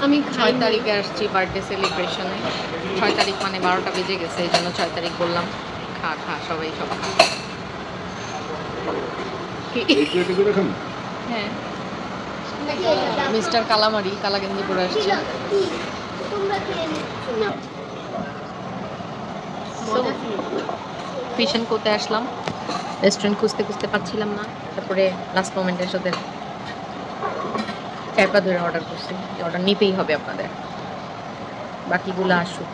আমি 6 তারিখে আসছি বার্থডে সেলিব্রেশনে। 6 তারিখ মানে 12টা বেজে গেছে, এই জন্য 6 তারিখ বললাম। খা খা সবাই সব খা। হ্যাঁ, মিস্টার কালামারি কালাগেঞ্জি পরে আসছে। ফিশ এন্ড কোতে আসলাম, রেস্টুরেন্ট খুঁজতে খুঁজতে পাচ্ছিলাম না, তারপরে লাস্ট মোমেন্টের সাথে চারপা ধরে অর্ডার করছি। অর্ডার নিতেই হবে আপনাদের, বাকিগুলো আসুক।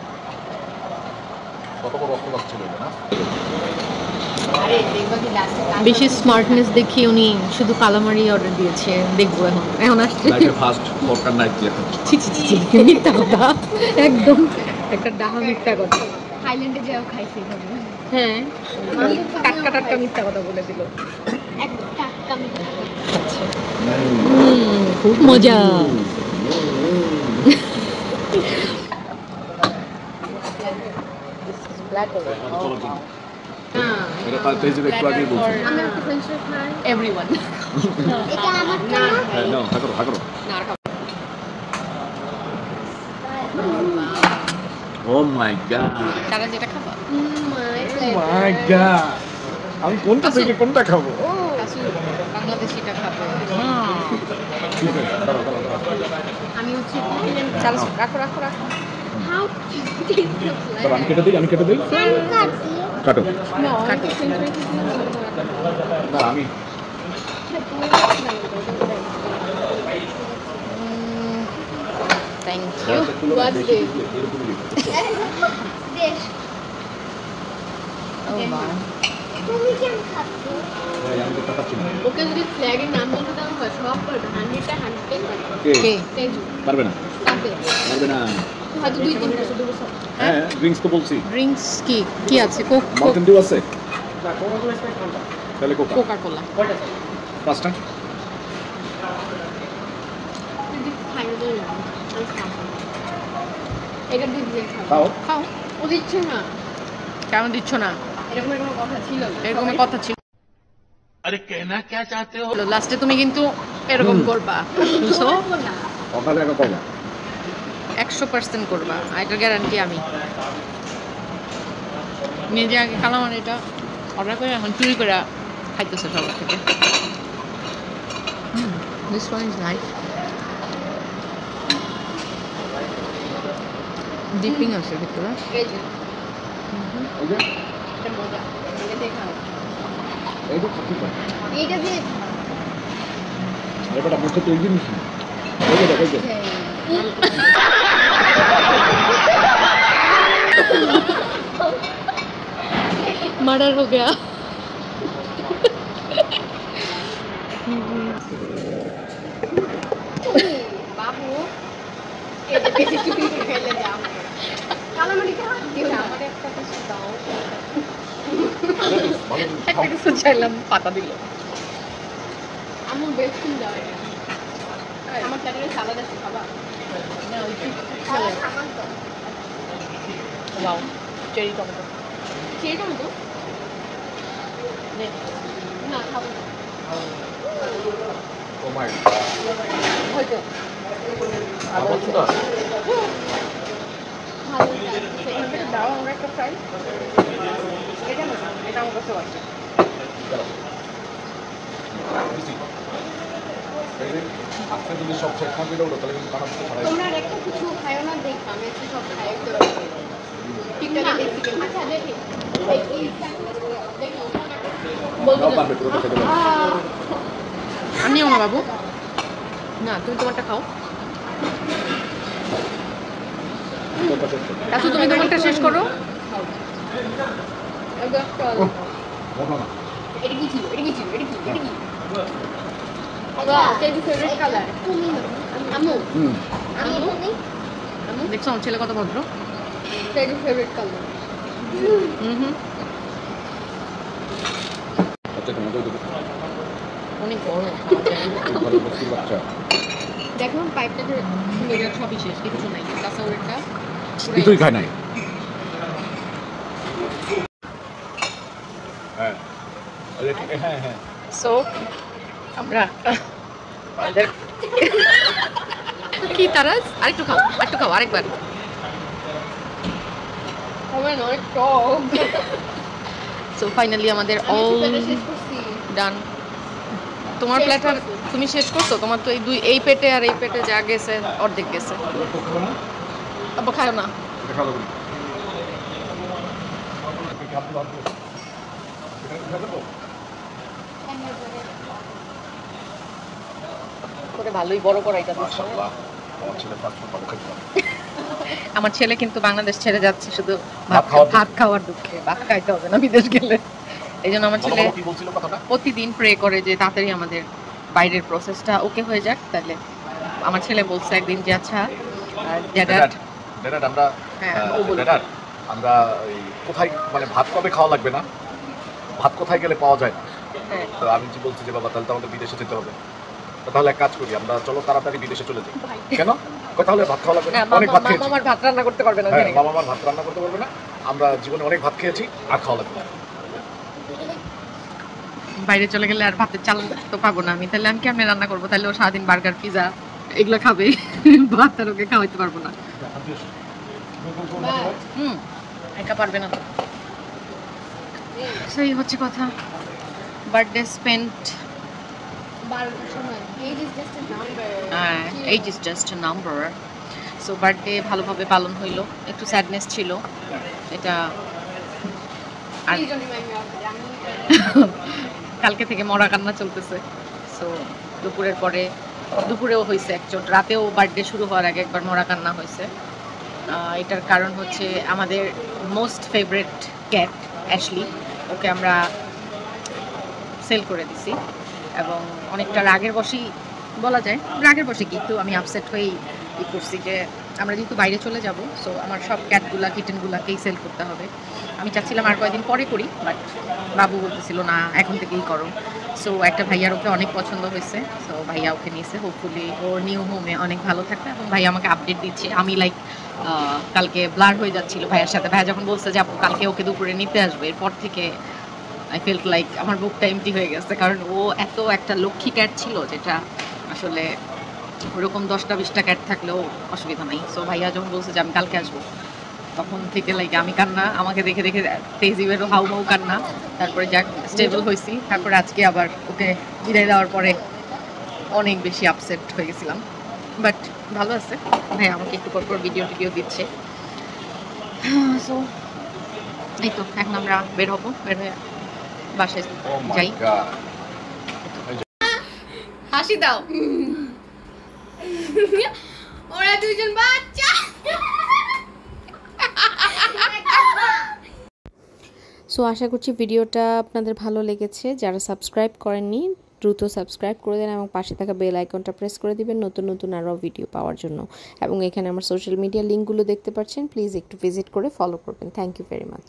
বেশি স্মার্টনেস দেখি উনি শুধু কালামারি অর্ডার দিয়েছে, দেখবো এখন। এখন আসছে মিথ্যা কথা, একদম একটা ডাহা মিথ্যা কথা। থাইল্যান্ডে যাও খাইছি ভাবে। হ্যাঁ, টাটকা টাটকা মিথ্যা কথা বলে দিল। একদম টাটকা মিথ্যা কথা। আচ্ছা, খুব মজা। Everyone. এটা আমার না। Oh my god. তারা যেটা খাবা? My god. আমি কোনটা থেকে কোনটা খাবো? কাসু বাংলাদেশিটা খাবে। আমি হচ্ছে চাল রাখো রাখো রাখো। হাউ আমি কেটে দিই কাটো কাটো। না আমি থ্যাংক ইউ। What's this? তুমি কেন খাচ্ছ? আমি তো খাচ্ছি না ওকে যদি ফ্ল্যাগের নাম বলতে দাও হয় সব করবে 100টা 100 কে তেজু পারবে না হয়তো 2-3টা শুধু বসো। হ্যাঁ ড্রিঙ্কস তো বলছি ড্রিঙ্কস কি কি আছে? কোক, মাউন্টেন ডিউ আছে তাহলে কোকা কোকা কোলা। পাঁচটা যদি খাইয়ে দাও আমি খাবো। এটা দিয়ে খাবো। খাও খাও। ও দিচ্ছে না। কেন দিচ্ছ না? এরকমের কোনো কথা ছিল না। এরকমের কথা ছিল। अरे कहना क्या चाहते हो? লাস্টে তুমি কিন্তু এরকম করবা, বুঝছো? করবো না। সকালে একটা করবা 100% করবা, এটার গ্যারান্টি আমি। নিজে আগে কালামার এটা অর্ডার করে এখন চুরি করে খাইতেছে সবার থেকে। This one is nice. Dipping আছে ভিতরে। এই যে এই যে এটা মজা। এটা দিয়ে খাও। এইটা খাচ্ছি তো এইটা দিয়ে এবারে মুখে তো এই জিনিস না এই যে দেখো मर्डर हो गया। বাবু এই যে বেশি চুরি করে খেলে যাও। কালামারিকে হাত দিও না। আমাদের একটা কিছু দাও। একটা কিছু চাইলাম, পাতা দিল। আমার বেস্ট ফ্রেন্ড দাও এটা। আমার প্ল্যাটারে সালাদ আছে খাবা? না, ওই সালাদ খাবার তো। Wow, cherry tomato. চেয়েটা তো নে। না খাবো না। ও মাই হয়তো ভালো হয়েছে। ভালো লাগছে। এখান থেকে দাও আমরা একটা ফ্রাই। এটা না, এটা আমার কাছে আছে। আজকে যদি সব শেষ না করে ওটা তাহলে কিন্তু খারাপ তো খারাপ তোমরা আর একটা কিছু খাইও না দেখবা আমি একটু সব খাই একটু টিকটকে দেখছি আচ্ছা দেখি দাও পারবে পুরোটা খেতে পারবে আমিও না বাবু, না তুমি তোমারটা খাও। কোনটা শেষ করবে? কাকু তুমি তোমারটা শেষ করো। বলো না এটা কি ছিল এটা কি ছিল এটা কি এটা কি বাহ তেজ ফেভারিট কালার তুমি আমু আমি এটা নেই আমু দেখছো আমার ছেলে কত ভদ্র। তেজ ফেভারিট কালার আচ্ছা তোমাকে দেবো অনেক বড়। ভালো বস্তি বাচ্চা দেখুন পাইপটা যে এটা সবই শেষ, কিছু নাই। কাঁচাউরিটা কিছুই খায় নাই হ্যাঁ হ্যাঁ হ্যাঁ সো আমরা আমাদের কি তারাজ আরেকটু খাও আরেকবার আমার অনেক টক সো ফাইনালি আমাদের অল ডান তোমার প্ল্যাটার তুমি শেষ করছো তোমার তো এই পেটে আর এই পেটে যা গেছে অর্ধেক গেছে আবার খাও না করে ভালোই বড় করাইটা আমার ছেলে কিন্তু বাংলাদেশ ছেড়ে যাচ্ছে শুধু ভাত খাওয়ার দুঃখে ভাত খাইতে হবে না বিদেশ গেলে এই জন্য আমার ছেলে প্রতিদিন প্রে করে যে তাড়াতাড়ি আমাদের বাইরের প্রসেসটা ওকে হয়ে যাক তাহলে আমার ছেলে বলছে একদিন যে আচ্ছা আমরা কোথায় মানে ভাত কবে খাওয়া লাগবে না ভাত কোথায় গেলে পাওয়া যায় না তো আমি যে বলছি যে বাবা তাহলে তো আমাদের বিদেশে যেতে হবে তাহলে এক কাজ করি আমরা চলো তাড়াতাড়ি বিদেশে চলে যাই কেন তাহলে ভাত খাওয়া লাগবে না অনেক ভাত খেয়েছি আমার ভাত রান্না করতে পারবে না বাবা আমার ভাত রান্না করতে পারবে না আমরা জীবনে অনেক ভাত খেয়েছি আর খাওয়া লাগবে না বাইরে চলে গেলে আর ভাতের চাল তো পাবো না আমি তাহলে আমি কেমনে রান্না করবো তাহলে ও সারাদিন বার্গার পিজা এগুলো খাবে ভাত আর ওকে খাওয়াইতে পারবো না একা পারবে না সেই হচ্ছে কথা birthday spent age is just a number so birthday ভালোভাবে পালন হইলো একটু স্যাডনেস ছিল এটা আর কালকে থেকে মরা কান্না চলতেছে সো দুপুরেও হয়েছে একচোট রাতেও বার্থডে শুরু হওয়ার আগে একবার মরা কান্না হয়েছে এটার কারণ হচ্ছে আমাদের মোস্ট ফেভারিট ক্যাট অ্যাশলি ওকে আমরা সেল করে দিছি এবং অনেকটা রাগের বশেই বলা যায় রাগের বশে কিন্তু আমি আপসেট হয়েই করছি যে আমরা যেহেতু বাইরে চলে যাব সো আমার সব ক্যাটগুলা কিটেনগুলাকেই সেল করতে হবে আমি চাচ্ছিলাম আর কয়েকদিন পরে করি বাট বাবু বলতেছিল না এখন থেকেই করো সো একটা ভাইয়ার ওকে অনেক পছন্দ হয়েছে সো ভাইয়া ওকে নিয়েছে হোপফুলি ওর নিউ হোমে অনেক ভালো থাকবে এবং ভাইয়া আমাকে আপডেট দিচ্ছে আমি লাইক কালকে ব্লার হয়ে যাচ্ছিল ভাইয়ার সাথে ভাইয়া যখন বলছে যে আপু কালকে ওকে দুপুরে নিতে আসবে এরপর থেকে আই ফেল্ট লাইক আমার বুকটা এমটি হয়ে গেছে কারণ ও এত একটা লক্ষ্মী ক্যাট ছিল যেটা আসলে ওরকম 10টা-20টা ক্যাট থাকলেও অসুবিধা নাই সো ভাইয়া যখন বলছে যে আমি কালকে আসবো তখন থেকে লাইক আমি কান্না আমাকে দেখে দেখে তেজিবেরও হাউমাউ কান্না তারপরে যাক স্টেবল হয়েছি তারপরে আজকে আবার ওকে বিদায় দেওয়ার পরে অনেক বেশি আপসেট হয়ে গেছিলাম বাট ভালো আছে ভাই আমাকে একটু পর ভিডিও দিচ্ছে সো এই তো এখন আমরা বের হয়ে বাসায় যাই হাসি দাও ওরা দুইজন বাচ্চা সো আশা করছি ভিডিওটা আপনাদের ভালো লেগেছে যারা সাবস্ক্রাইব করেননি দ্রুত সাবস্ক্রাইব করে দেন এবং পাশে থাকা বেল আইকনটা প্রেস করে দিবেন নতুন আরও ভিডিও পাওয়ার জন্য এবং এখানে আমার সোশ্যাল মিডিয়া লিঙ্কগুলো দেখতে পাচ্ছেন প্লিজ একটু ভিজিট করে ফলো করবেন থ্যাংক ইউ ভেরি মাচ